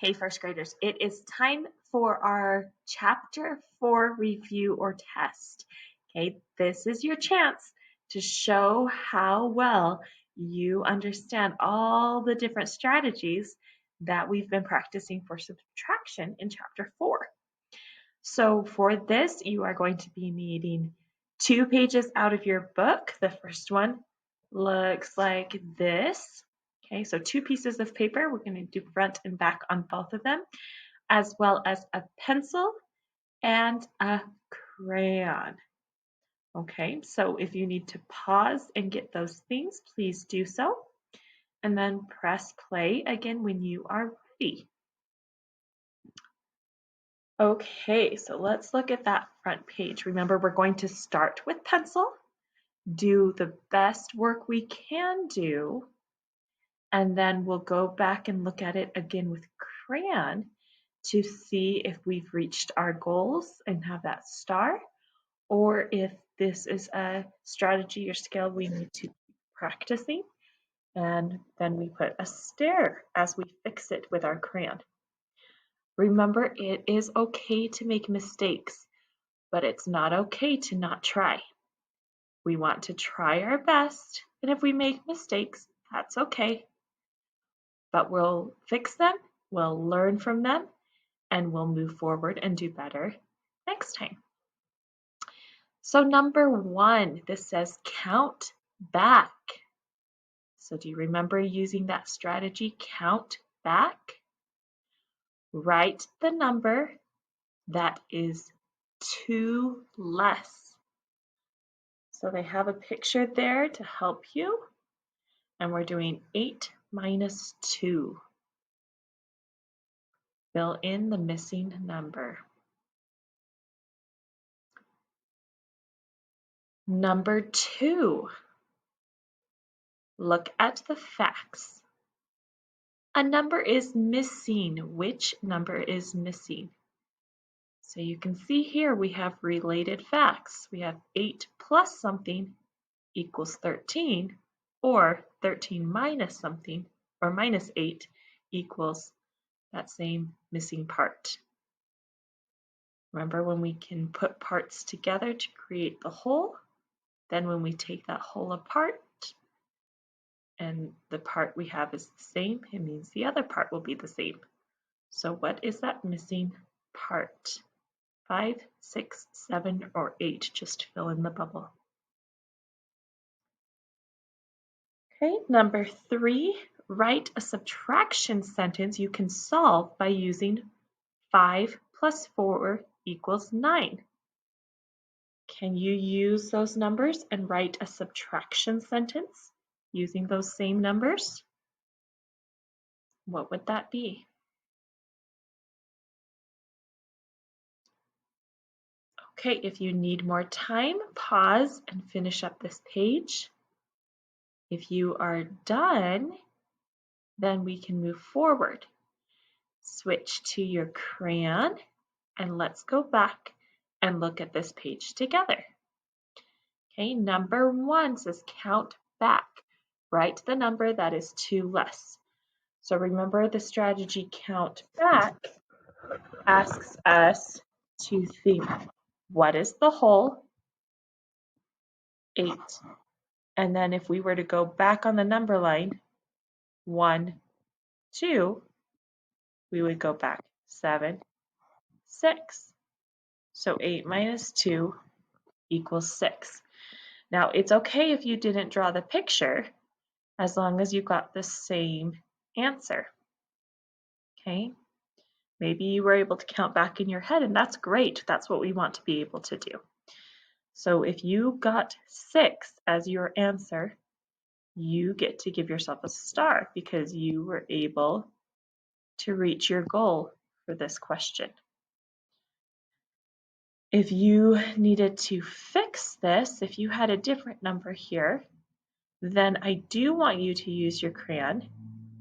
Hey, first graders, it is time for our chapter 4 review or test. Okay, this is your chance to show how well you understand all the different strategies that we've been practicing for subtraction in chapter 4. So for this, you are going to be needing 2 pages out of your book. The first one looks like this. Okay, so 2 pieces of paper. We're going to do front and back on both of them, as well as a pencil and a crayon. Okay, so if you need to pause and get those things, please do so. And then press play again when you are ready. Okay, so let's look at that front page. Remember, we're going to start with pencil, do the best work we can do, and then we'll go back and look at it again with crayon to see if we've reached our goals and have that star, or if this is a strategy or skill we need to keep practicing. And then we put a star as we fix it with our crayon. Remember, it is okay to make mistakes, but it's not okay to not try. We want to try our best, and if we make mistakes, that's okay. But we'll fix them, we'll learn from them, and we'll move forward and do better next time. So number 1, this says count back. So do you remember using that strategy, count back? Write the number that is 2 less. So they have a picture there to help you. And we're doing 8 minus 2. Fill in the missing number. Number 2. Look at the facts. A number is missing. Which number is missing? So you can see here we have related facts. We have 8 plus something equals 13, or 13 minus something, or minus 8 equals that same missing part. Remember when we can put parts together to create the whole? Then when we take that whole apart and the part we have is the same, it means the other part will be the same. So what is that missing part? 5, 6, 7, or 8, just fill in the bubble. Okay, number 3, write a subtraction sentence you can solve by using 5 plus 4 equals 9. Can you use those numbers and write a subtraction sentence using those same numbers? What would that be? Okay, if you need more time, pause and finish up this page. If you are done, then we can move forward. Switch to your crayon and let's go back and look at this page together. Okay, number 1 says count back. Write the number that is 2 less. So remember the strategy count back asks us to think, what is the whole? 8. And then if we were to go back on the number line, 1, 2, we would go back 7, 6. So 8 minus 2 equals 6. Now it's okay if you didn't draw the picture as long as you got the same answer. Okay? Maybe you were able to count back in your head, and that's great. That's what we want to be able to do. So if you got 6 as your answer, you get to give yourself a star because you were able to reach your goal for this question. If you needed to fix this, if you had a different number here, then I do want you to use your crayon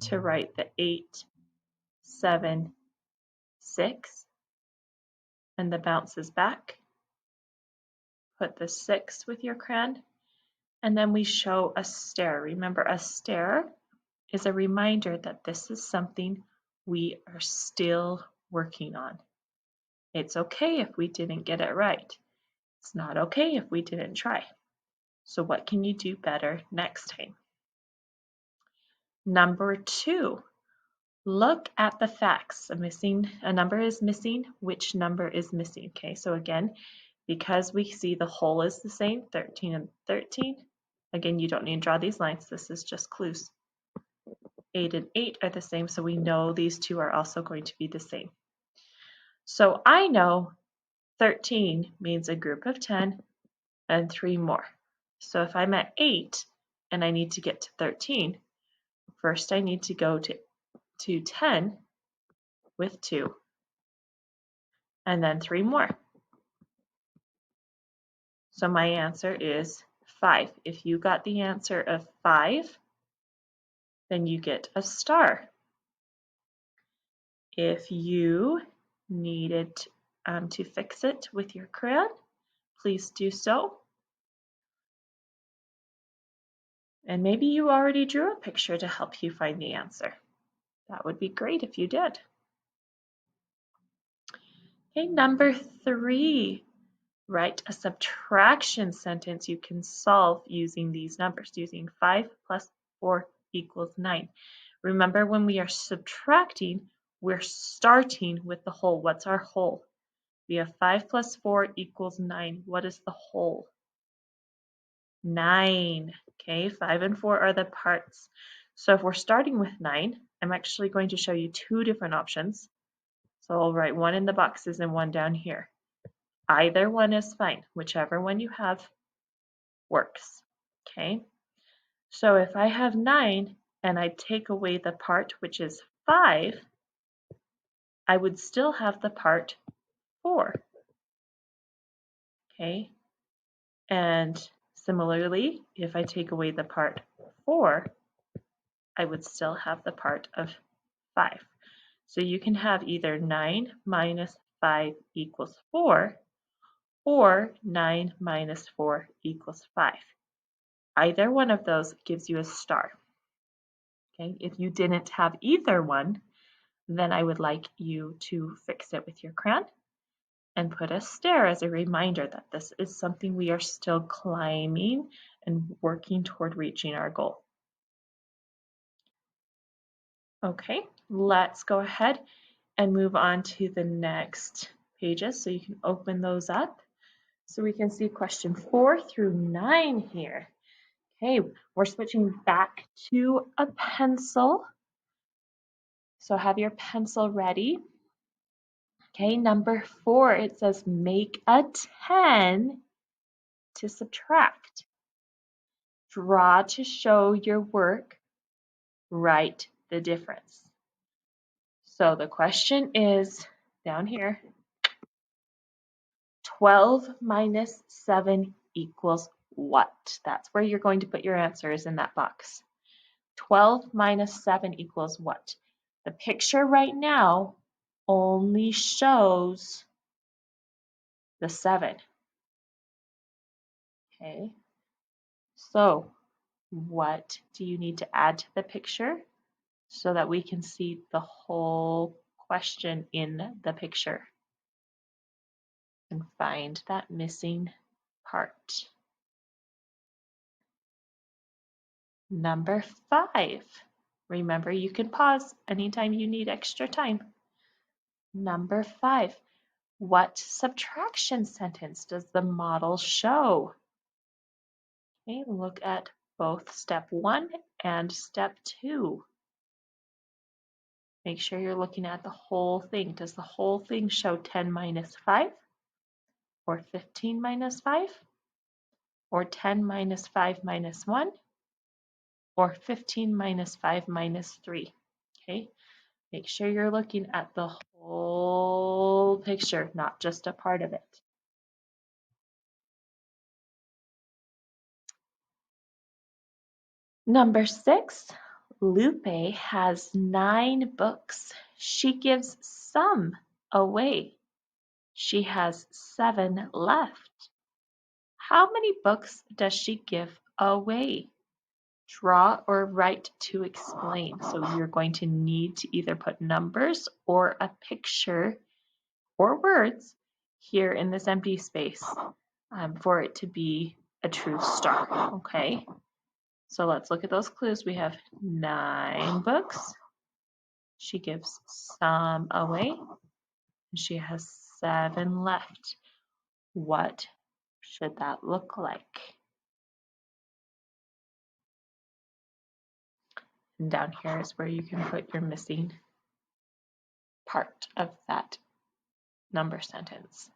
to write the 8, 7, 6, and the bounces back. Put the 6 with your crayon, and then we show a star. Remember, a star is a reminder that this is something we are still working on. It's okay if we didn't get it right. It's not okay if we didn't try. So what can you do better next time? Number 2, look at the facts. A number is missing. Which number is missing? Okay, so again, because we see the whole is the same, 13 and 13. Again, you don't need to draw these lines. This is just clues. 8 and 8 are the same, so we know these two are also going to be the same. So I know 13 means a group of 10 and 3 more. So if I'm at 8 and I need to get to 13, first I need to go to 10 with 2 and then 3 more. So my answer is 5. If you got the answer of 5, then you get a star. If you needed to fix it with your crayon, please do so. And maybe you already drew a picture to help you find the answer. That would be great if you did. Okay, number 3, write a subtraction sentence you can solve using these numbers, using 5 plus 4 equals 9. Remember, when we are subtracting, we're starting with the whole. What's our whole? We have 5 plus 4 equals 9. What is the whole? 9. Okay, 5 and 4 are the parts. So if we're starting with 9, I'm actually going to show you 2 different options. So I'll write one in the boxes and one down here. Either one is fine. Whichever one you have works. Okay, so if I have 9 and I take away the part which is 5, I would still have the part 4. Okay, and similarly, if I take away the part 4, I would still have the part of 5. So you can have either 9 minus 5 equals 4, or 9 minus 4 equals 5. Either one of those gives you a star. Okay, if you didn't have either one, then I would like you to fix it with your crayon and put a star as a reminder that this is something we are still climbing and working toward reaching our goal. Okay, let's go ahead and move on to the next pages so you can open those up. So we can see question 4 through 9 here. Okay, we're switching back to a pencil. So have your pencil ready. Okay, number 4, it says make a 10 to subtract. Draw to show your work. Write the difference. So the question is down here. 12 minus 7 equals what? That's where you're going to put your answers in that box. 12 minus 7 equals what? The picture right now only shows the 7. Okay, so what do you need to add to the picture so that we can see the whole question in the picture and find that missing part? Number 5. Remember, you can pause anytime you need extra time. Number 5. What subtraction sentence does the model show? Okay, look at both step 1 and step 2. Make sure you're looking at the whole thing. Does the whole thing show 10 minus 5? Or 15 minus 5? Or 10 minus 5 minus 1? Or 15 minus 5 minus 3? Okay, make sure you're looking at the whole picture, not just a part of it. Number 6, Lupe has 9 books. She gives some away. She has 7 left. How many books does she give away? draw or write to explain. So you're going to need to either put numbers or a picture or words here in this empty space for it to be a true star, okay? So let's look at those clues. We have 9 books. She gives some away. She has 7 left. What should that look like? And down here is where you can put your missing part of that number sentence.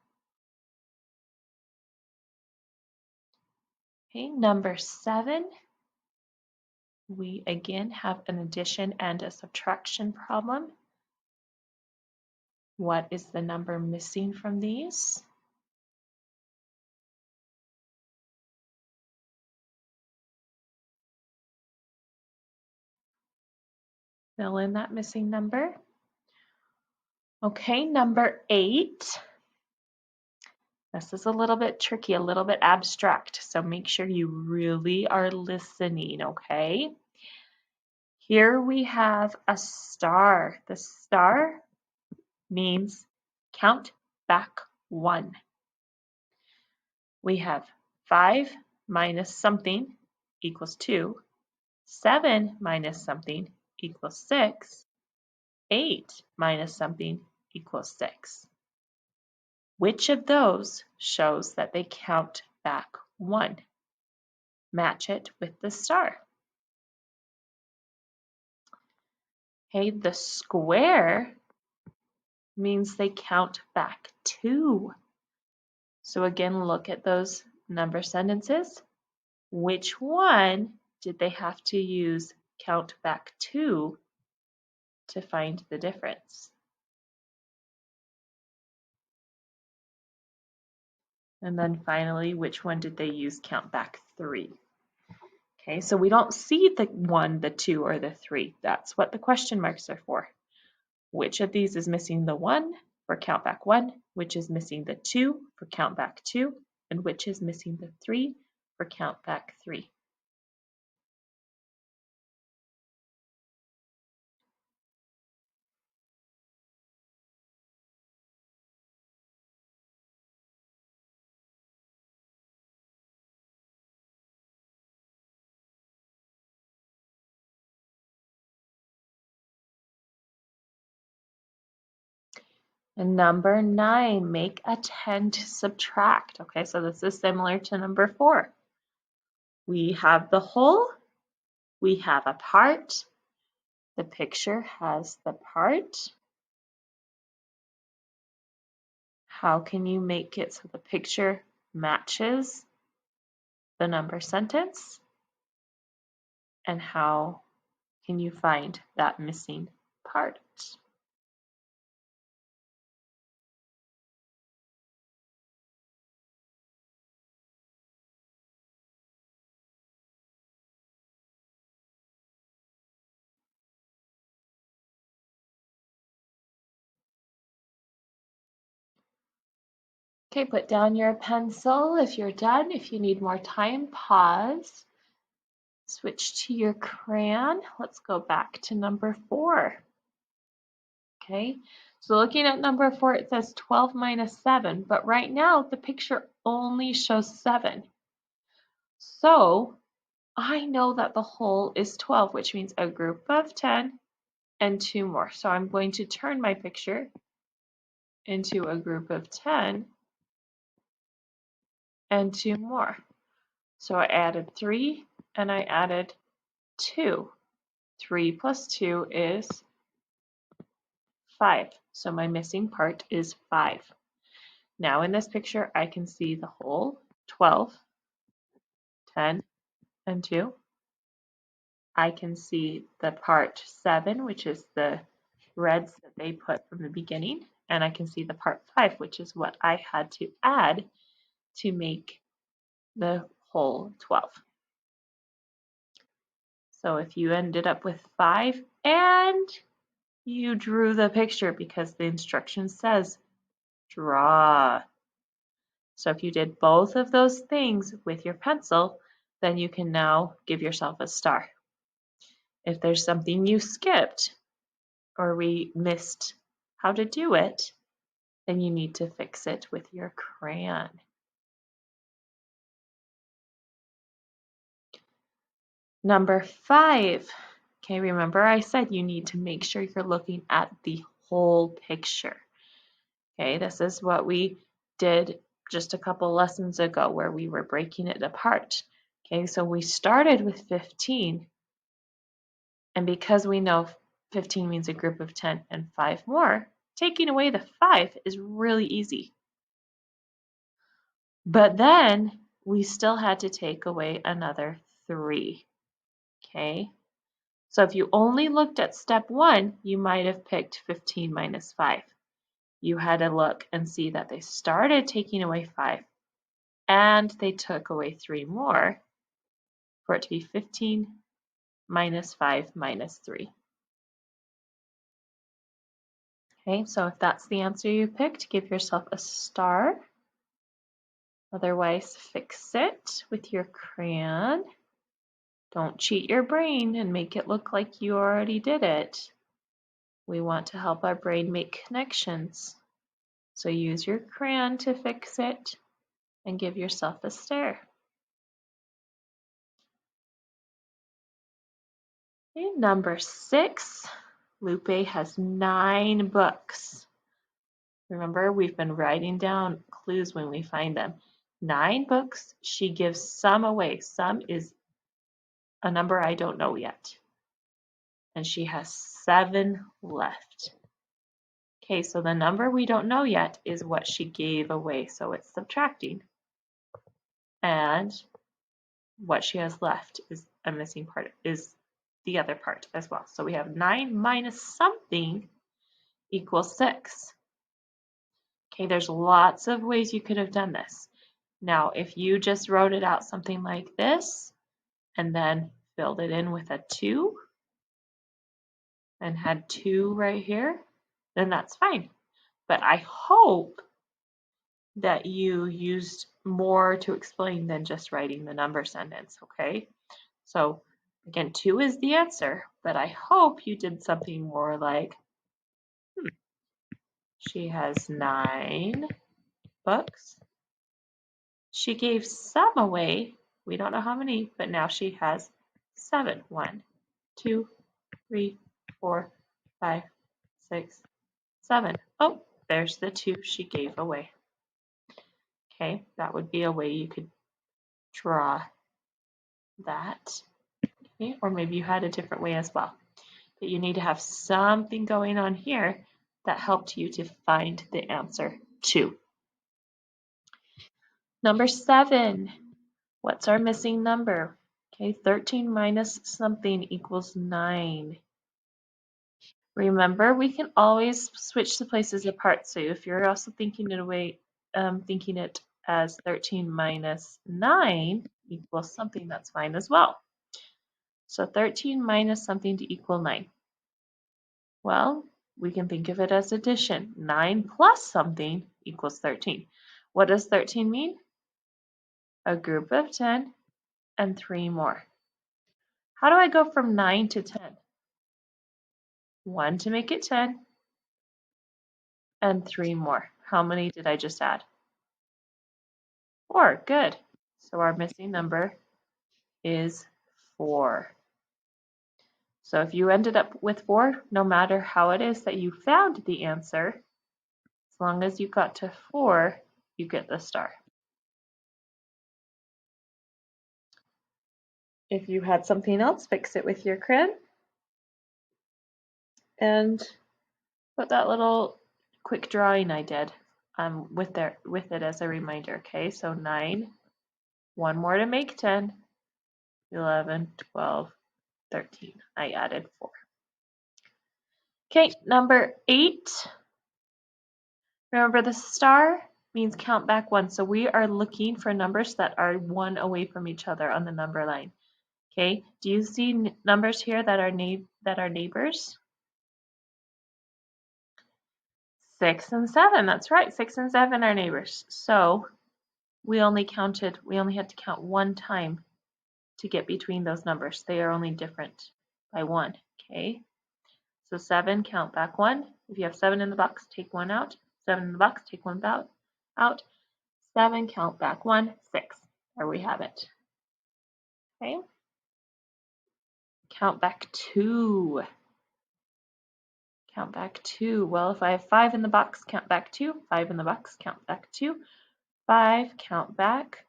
Okay, number 7. We again have an addition and a subtraction problem. What is the number missing from these? Fill in that missing number. Okay, number 8. This is a little bit tricky, a little bit abstract, so make sure you really are listening, okay? Here we have a star. The star means count back 1. We have 5 minus something equals 2. 7 minus something equals 6. 8 minus something equals 6. Which of those shows that they count back 1? Match it with the star. Okay, the square means they count back 2. So again, look at those number sentences. Which one did they have to use count back 2 to find the difference? And then finally, which one did they use count back 3? Okay, so we don't see the 1, the 2, or the 3. That's what the question marks are for. Which of these is missing the 1 for count back 1? Which is missing the 2 for count back 2? And which is missing the 3 for count back 3? And number 9, make a 10 to subtract. Okay, so this is similar to number 4. We have the whole, we have a part, the picture has the part. How can you make it so the picture matches the number sentence? And how can you find that missing part? Okay, put down your pencil if you're done. If you need more time, pause. Switch to your crayon. Let's go back to number 4. Okay, so looking at number 4, it says 12 minus 7, but right now the picture only shows 7. So I know that the whole is 12, which means a group of 10 and 2 more. So I'm going to turn my picture into a group of 10 and 2 more. So I added 3 and I added 2. 3 plus 2 is 5. So my missing part is 5. Now in this picture, I can see the whole 12, 10, and 2. I can see the part 7, which is the reds that they put from the beginning, and I can see the part 5, which is what I had to add to make the whole 12. So if you ended up with 5 and you drew the picture because the instruction says draw. So if you did both of those things with your pencil, then you can now give yourself a star. If there's something you skipped or we missed how to do it, then you need to fix it with your crayon. Number 5. Okay, remember I said you need to make sure you're looking at the whole picture. Okay, this is what we did just a couple lessons ago where we were breaking it apart. Okay, so we started with 15, and because we know 15 means a group of 10 and 5 more, taking away the 5 is really easy. But then we still had to take away another 3. Okay, so if you only looked at step 1, you might have picked 15 minus 5. You had to look and see that they started taking away 5 and they took away 3 more for it to be 15 minus 5 minus 3. Okay, so if that's the answer you picked, give yourself a star. Otherwise, fix it with your crayon. Don't cheat your brain and make it look like you already did it. We want to help our brain make connections. So use your crayon to fix it and give yourself a star. Okay, number 6, Lupe has 9 books. Remember, we've been writing down clues when we find them. 9 books, she gives some away. Some is a number I don't know yet. And she has 7 left. Okay, so the number we don't know yet is what she gave away, so it's subtracting. And what she has left is a missing part, is the other part as well. So we have 9 minus something equals 6. Okay, there's lots of ways you could have done this. Now, if you just wrote it out something like this and then filled it in with a 2 and had 2 right here, then that's fine. But I hope that you used more to explain than just writing the number sentence, okay? So again, 2 is the answer, but I hope you did something more like, she has 9 books. She gave some away. We don't know how many, but now she has 7. 1, 2, 3, 4, 5, 6, 7. Oh, there's the 2 she gave away. Okay, that would be a way you could draw that. Okay, or maybe you had a different way as well. But you need to have something going on here that helped you to find the answer 2. Number 7. What's our missing number? Okay, 13 minus something equals 9. Remember, we can always switch the places apart. So if you're also thinking it as 13 minus 9 equals something, that's fine as well. So 13 minus something to equal 9. Well, we can think of it as addition. 9 plus something equals 13. What does 13 mean? A group of 10 and 3 more. How do I go from 9 to 10? 1 to make it 10 and 3 more. How many did I just add? 4. Good. So our missing number is 4. So if you ended up with 4, no matter how it is that you found the answer, as long as you got to 4, you get the star. If you had something else, fix it with your crayon. And put that little quick drawing I did with it as a reminder. Okay, so 9, 1 more to make 10, 11, 12, 13. I added 4. Okay, number 8. Remember the star means count back 1. So we are looking for numbers that are 1 away from each other on the number line. Okay, do you see numbers here that are neighbors? 6 and 7, that's right. 6 and 7 are neighbors. So we only had to count 1 time to get between those numbers. They are only different by 1, okay? So 7, count back 1. If you have 7 in the box, take 1 out. 7 in the box, take 1 out. 7, count back 1, 6. There we have it. Okay? Count back 2. Count back 2. Well, if I have 5 in the box, count back 2. 5 in the box, count back 2. 5, count back.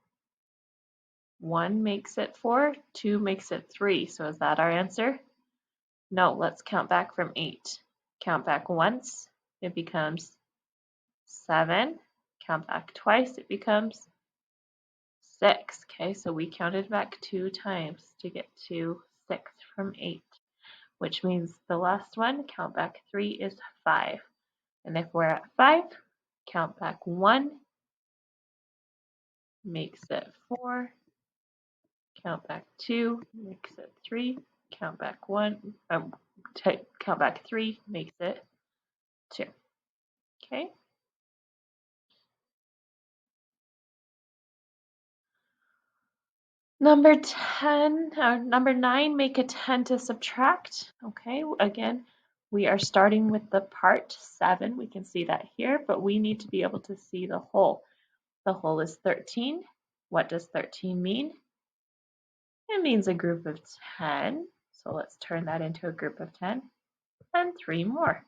1 makes it 4. 2 makes it 3. So is that our answer? No, let's count back from 8. Count back once, it becomes 7. Count back twice, it becomes 6. Okay, so we counted back 2 times to get to 6 from 8, which means the last one, count back 3, is 5. And if we're at 5, count back 1, makes it 4. Count back 2, makes it 3. Count back 1, count back 3, makes it 2. Okay. Number 10, or number 9, make a 10 to subtract. Okay, again, we are starting with the part 7. We can see that here, but we need to be able to see the whole. The whole is 13. What does 13 mean? It means a group of 10. So let's turn that into a group of 10 and 3 more.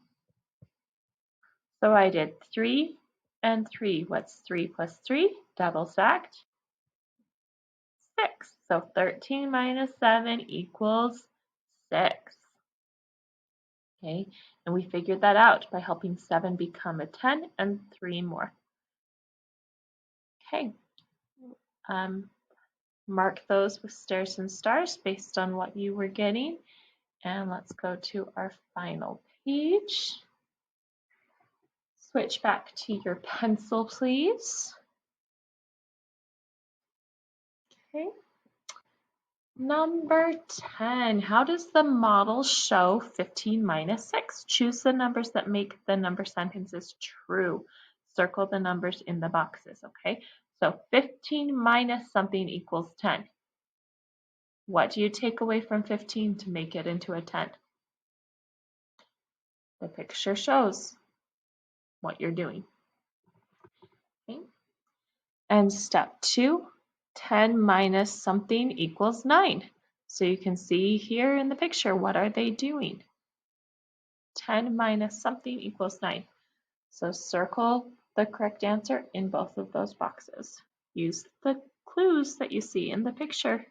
So I did 3 and 3. What's 3 plus 3? Double stacked. 6. So 13 minus 7 equals 6. Okay, and we figured that out by helping 7 become a 10 and 3 more. Okay, mark those with stairs and stars based on what you were getting. And let's go to our final page. Switch back to your pencil, please. Okay. Number 10, how does the model show 15 minus 6? Choose the numbers that make the number sentences true. Circle the numbers in the boxes, okay? So 15 minus something equals 10. What do you take away from 15 to make it into a 10? The picture shows what you're doing. Okay. And step 2, 10 minus something equals 9. So you can see here in the picture, what are they doing? 10 minus something equals 9. So circle the correct answer in both of those boxes. Use the clues that you see in the picture.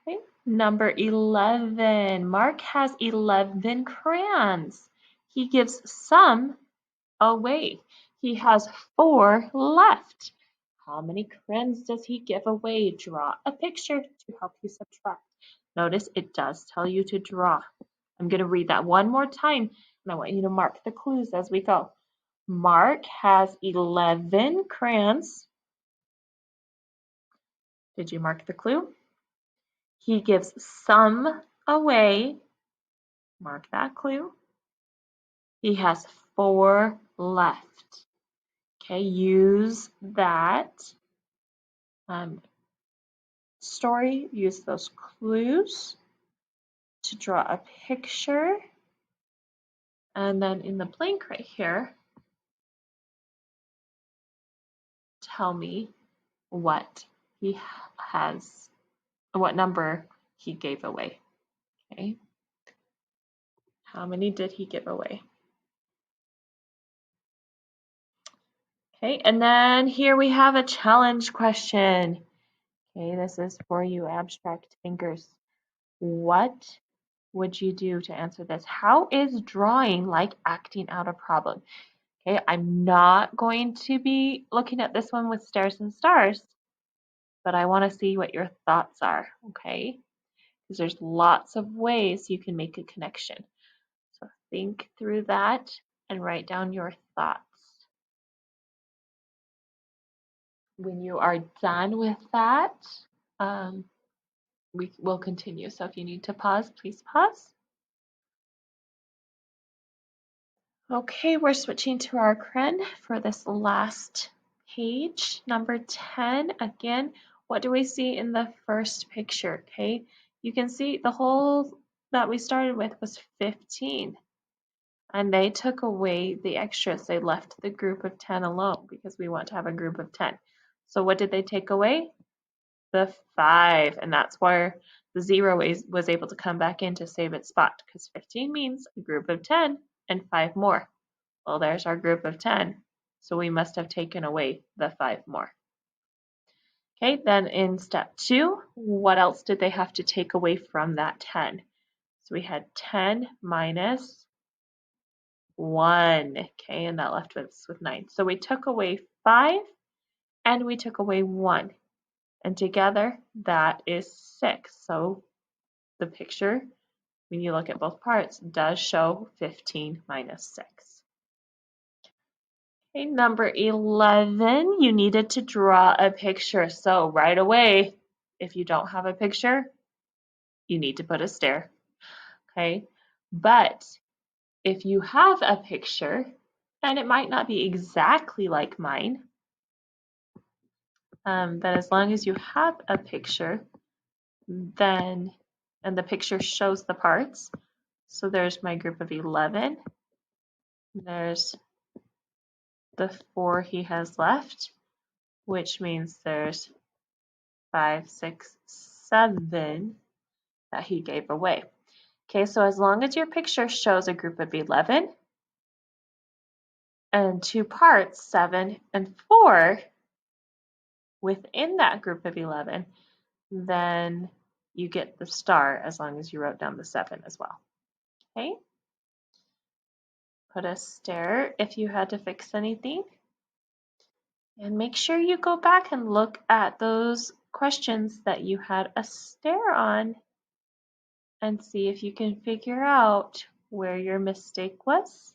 Okay. Number 11. Mark has 11 crayons. He gives some away. He has 4 left. How many crayons does he give away? Draw a picture to help you subtract. Notice it does tell you to draw. I'm going to read that one more time, and I want you to mark the clues as we go. Mark has 11 crayons. Did you mark the clue? He gives some away. Mark that clue. He has 4 left. Okay, use that story, use those clues to draw a picture. And then in the blank right here, tell me what he has, what number he gave away. Okay. How many did he give away? Okay, and then here we have a challenge question. Okay, this is for you abstract thinkers. What would you do to answer this? How is drawing like acting out a problem? Okay, I'm not going to be looking at this one with stairs and stars, but I want to see what your thoughts are, okay? Because there's lots of ways you can make a connection. So think through that and write down your thoughts. When you are done with that, we will continue. So if you need to pause, please pause. Okay, we're switching to our crayon for this last page number 10, again, what do we see in the first picture? Okay, you can see the whole that we started with was 15. And they took away the extras. They left the group of 10 alone because we want to have a group of 10. So what did they take away? The 5. And that's where the 0 was able to come back in to save its spot, because 15 means a group of 10 and 5 more. Well, there's our group of 10. So we must have taken away the 5 more. Okay, then in step 2, what else did they have to take away from that 10? So we had 10 minus 1. Okay, and that left us with 9. So we took away 5 and we took away 1. And together that is 6. So the picture, when you look at both parts, does show 15 minus 6. Okay, number 11, you needed to draw a picture. So right away, if you don't have a picture, you need to put a stair. Okay, but if you have a picture, and it might not be exactly like mine, but as long as you have a picture, then, and the picture shows the parts. So there's my group of 11. There's the 4 he has left, which means there's 5, 6, 7 that he gave away. Okay, so as long as your picture shows a group of 11 and 2 parts, 7 and 4, within that group of 11, then you get the star as long as you wrote down the 7 as well. Okay? Put a stair if you had to fix anything. And make sure you go back and look at those questions that you had a stair on and see if you can figure out where your mistake was.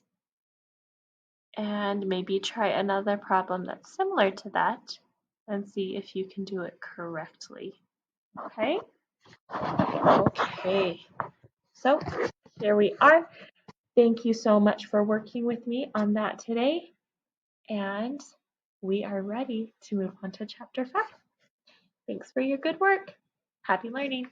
And maybe try another problem that's similar to that and see if you can do it correctly. Okay? Okay. So here we are. Thank you so much for working with me on that today. And we are ready to move on to chapter 5. Thanks for your good work. Happy learning.